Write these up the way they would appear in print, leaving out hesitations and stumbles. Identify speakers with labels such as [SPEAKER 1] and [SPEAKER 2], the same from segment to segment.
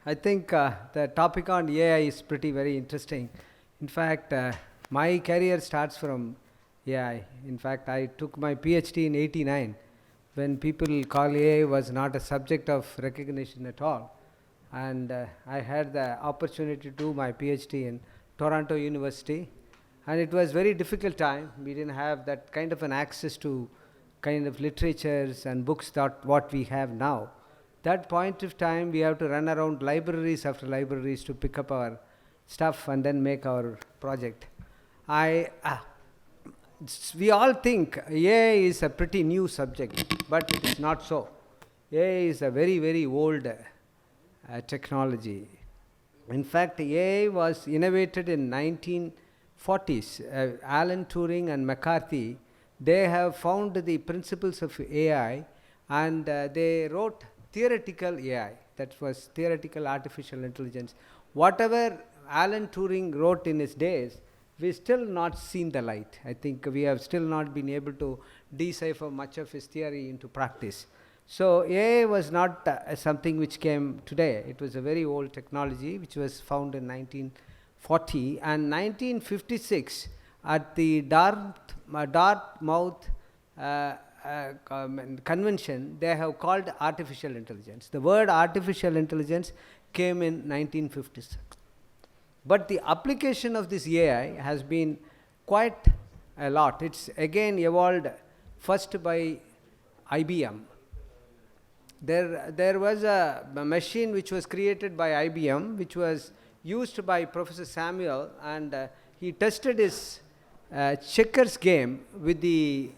[SPEAKER 1] I think the topic on AI is pretty very interesting. In fact, my career starts from AI. In fact, I took my PhD in '89 when people call AI was not a subject of recognition at all. And I had the opportunity to do my PhD in Toronto University. And it was very difficult time. We didn't have that kind of an access to kind of literatures and books that what we have now. That point of time, we have to run around libraries after libraries to pick up our stuff and then make our project. I, we all think AI is a pretty new subject, but it is not so. AI is a very, very old technology. In fact, AI was innovated in 1940s. Alan Turing and McCarthy, they have found the principles of AI, and they wrote theoretical AI. That was theoretical artificial intelligence. Whatever Alan Turing wrote in his days, we still not seen the light. I think we have still not been able to decipher much of his theory into practice. So AI was not something which came today. It was a very old technology which was found in 1940, and 1956 at the Dartmouth convention, they have called artificial intelligence. The word artificial intelligence came in 1956. But the application of this AI has been quite a lot. It's again evolved first by IBM. There was a machine which was created by IBM, which was used by Professor Samuel, and he tested his checkers game with the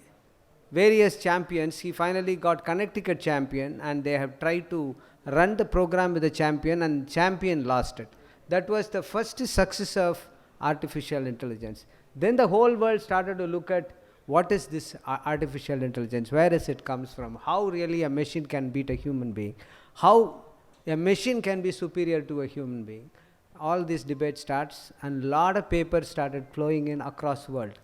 [SPEAKER 1] various champions. He finally got Connecticut champion, and they have tried to run the program with the champion, and champion lost it. That was the first success of artificial intelligence. Then the whole world started to look at what is this artificial intelligence, where does it comes from, how really a machine can beat a human being, how a machine can be superior to a human being. All this debate starts, and a lot of papers started flowing in across the world.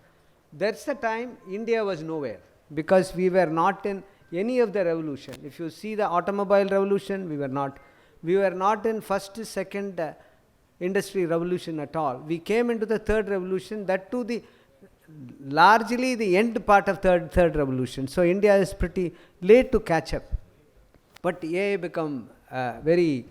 [SPEAKER 1] That's the time India was nowhere, because we were not in any of the revolution. If you see the automobile revolution, we were not in first, second industry revolution at all. We came into the third revolution, that too largely the end part of third revolution. So India is pretty late to catch up. But AI become very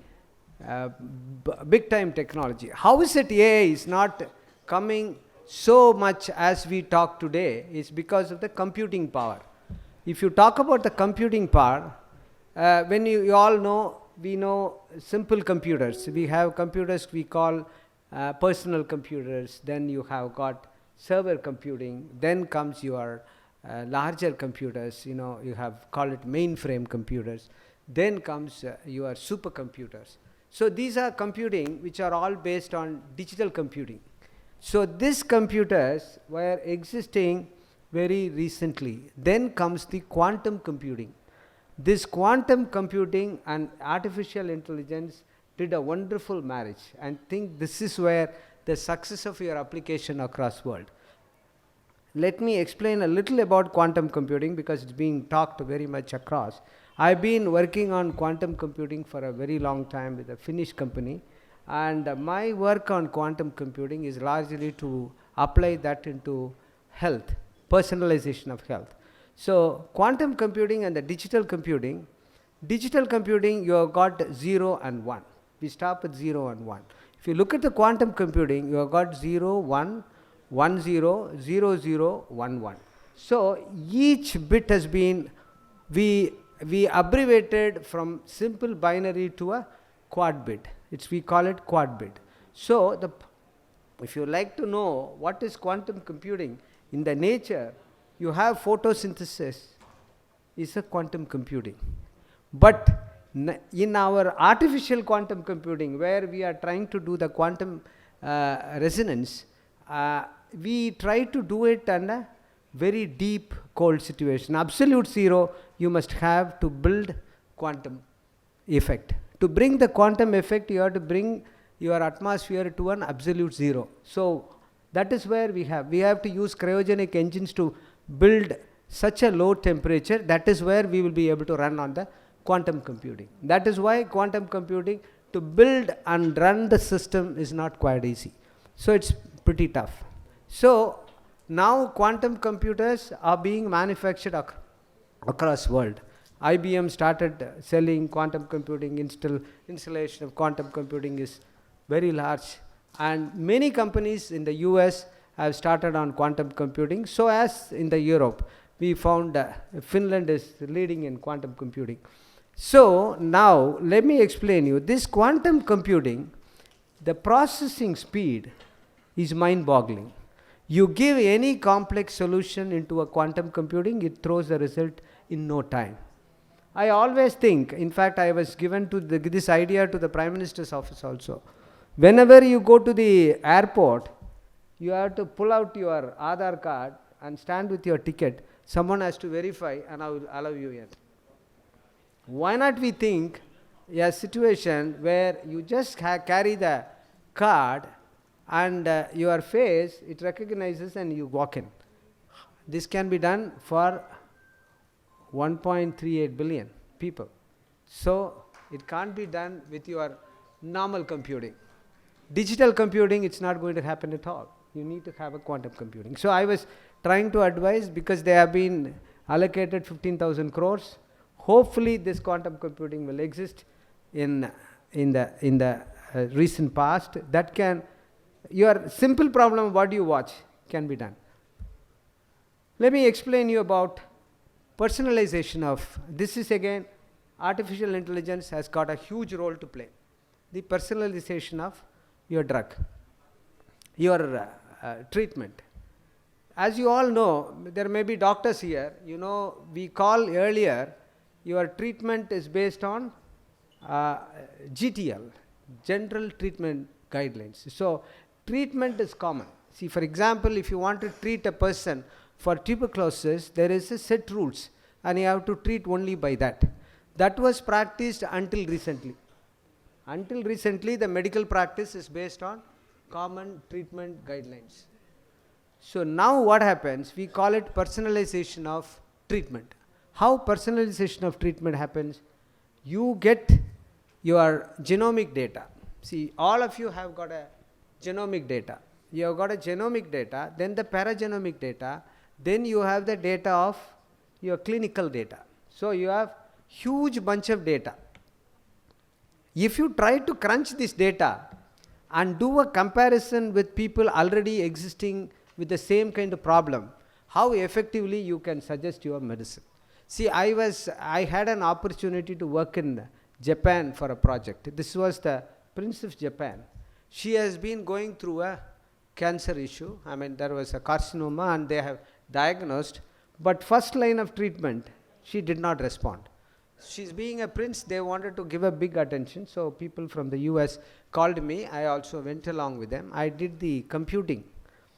[SPEAKER 1] big time technology. How is it AI is not coming so much as we talk today? Is because of the computing power. If you talk about the computing power, when you all know, we know simple computers. We have computers we call personal computers. Then you have got server computing. Then comes your larger computers. You have call it mainframe computers. Then comes your supercomputers. So these are computing which are all based on digital computing. So these computers were existing very recently. Then comes the quantum computing. This quantum computing and artificial intelligence did a wonderful marriage. And think this is where the success of your application across world. Let me explain a little about quantum computing, because it's being talked very much across. I've been working on quantum computing for a very long time with a Finnish company, and my work on quantum computing is largely to apply that into health, personalization of health. So quantum computing and the digital computing, you have got 0 and 1. We start with 0 and 1. If you look at the quantum computing, you have got 0, 1, 1, 0, 0, 0, 1, 1. So each bit has been, we abbreviated from simple binary to a quad bit. We call it quad bit. So if you like to know what is quantum computing, in the nature, you have photosynthesis is a quantum computing. But in our artificial quantum computing, where we are trying to do the quantum resonance, we try to do it in a very deep cold situation. Absolute zero, you must have to build quantum effect. To bring the quantum effect, you have to bring your atmosphere to an absolute zero. So that is where we have to use cryogenic engines to build such a low temperature. That is where we will be able to run on the quantum computing. That is why quantum computing to build and run the system is not quite easy. So it's pretty tough. So now quantum computers are being manufactured across world. IBM started selling quantum computing. Installation of quantum computing is very large, and many companies in the US have started on quantum computing. So as in the Europe, we found Finland is leading in quantum computing. So now let me explain you this quantum computing. The processing speed is mind-boggling. You give any complex solution into a quantum computing, it throws the result in no time. I always think, in fact, I was given to this idea to the Prime Minister's office also. Whenever you go to the airport, you have to pull out your Aadhaar card and stand with your ticket. Someone has to verify and I will allow you in. Why not we think a situation where you just carry the card and your face, it recognizes and you walk in. This can be done for 1.38 billion people. So it can't be done with your normal computing. Digital computing, it's not going to happen at all. You need to have a quantum computing. So I was trying to advise, because they have been allocated 15,000 crores. Hopefully this quantum computing will exist in the recent past. That can, your simple problem, what do you watch, can be done. Let me explain you about personalization of, this is again, artificial intelligence has got a huge role to play. The personalization of your drug, your treatment. As you all know, there may be doctors here, you know, we call earlier, your treatment is based on GTL, General Treatment Guidelines. So treatment is common. See, for example, if you want to treat a person for tuberculosis, there is a set rules and you have to treat only by that. That was practiced until recently. Until recently, the medical practice is based on common treatment guidelines. So now what happens, we call it personalization of treatment. How personalization of treatment happens? You get your genomic data. See, all of you have got a genomic data. You have got a genomic data, then the paragenomic data, then you have the data of your clinical data. So you have huge bunch of data. If you try to crunch this data and do a comparison with people already existing with the same kind of problem, how effectively you can suggest your medicine. See, I had an opportunity to work in Japan for a project. This was the Prince of Japan. She has been going through a cancer issue. I mean, there was a carcinoma and they have diagnosed, but first line of treatment, she did not respond. She's being a prince, they wanted to give her big attention, so people from the US called me. I also went along with them. I did the computing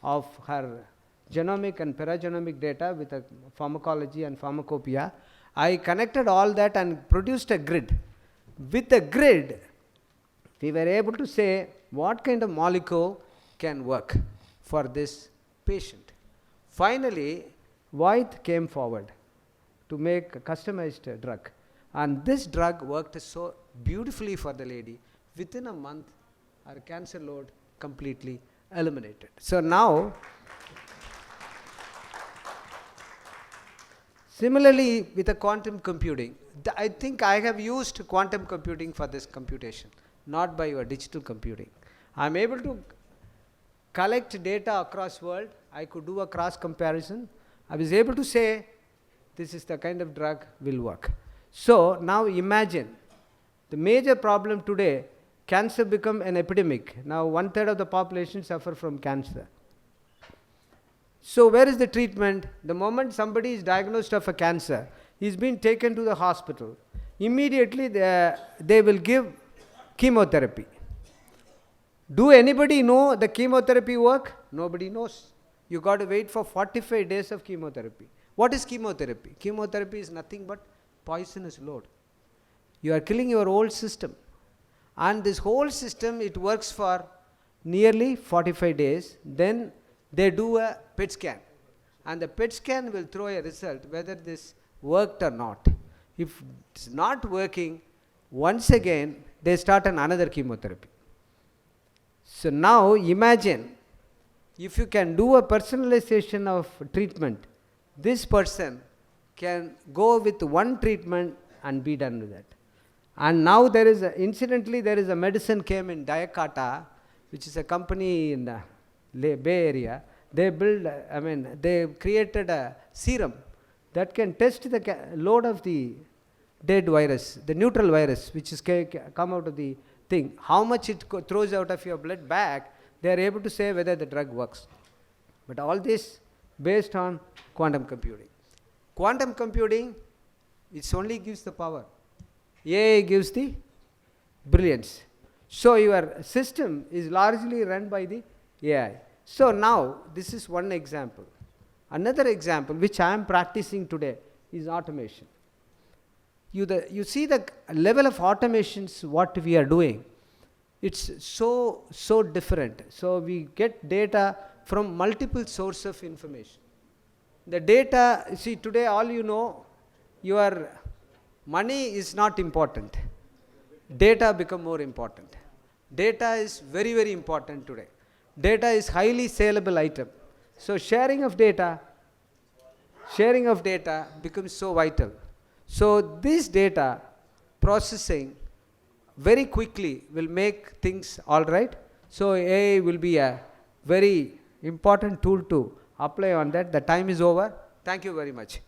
[SPEAKER 1] of her genomic and paragenomic data with a pharmacology and pharmacopoeia. I connected all that and produced a grid. With the grid, we were able to say what kind of molecule can work for this patient. Finally, White came forward to make a customized drug. And this drug worked so beautifully for the lady. Within a month, her cancer load completely eliminated. So now, similarly with the quantum computing, I think I have used quantum computing for this computation, not by your digital computing. I am able to collect data across world. I could do a cross comparison. I was able to say, this is the kind of drug will work. So now imagine, the major problem today, cancer become an epidemic. Now 1/3 of the population suffer from cancer. So where is the treatment? The moment somebody is diagnosed of a cancer, he's been taken to the hospital. Immediately they will give chemotherapy. Do anybody know the chemotherapy work? Nobody knows. You got to wait for 45 days of chemotherapy. What is chemotherapy? Chemotherapy is nothing but poisonous load. You are killing your whole system. And this whole system, it works for nearly 45 days. Then they do a PET scan. And the PET scan will throw a result whether this worked or not. If it's not working, once again, they start another chemotherapy. So now imagine if you can do a personalization of treatment, this person can go with one treatment and be done with that. And now incidentally there is a medicine came in Dayakata, which is a company in the Bay Area. They they created a serum that can test the load of the dead virus, the neutral virus, which is come out of the thing. How much it throws out of your blood back, they are able to say whether the drug works. But all this based on quantum computing. Quantum computing, it only gives the power. AI gives the brilliance. So your system is largely run by the AI. So now, this is one example. Another example, which I am practicing today, is automation. You see the level of automations what we are doing. It's so different. So we get data from multiple sources of information. The data, see today all you know, your money is not important. Data become more important. Data is very, very important today. Data is highly saleable item. So sharing of data becomes so vital. So this data processing very quickly will make things all right. So AI will be a very important tool to apply on that. The time is over. Thank you very much.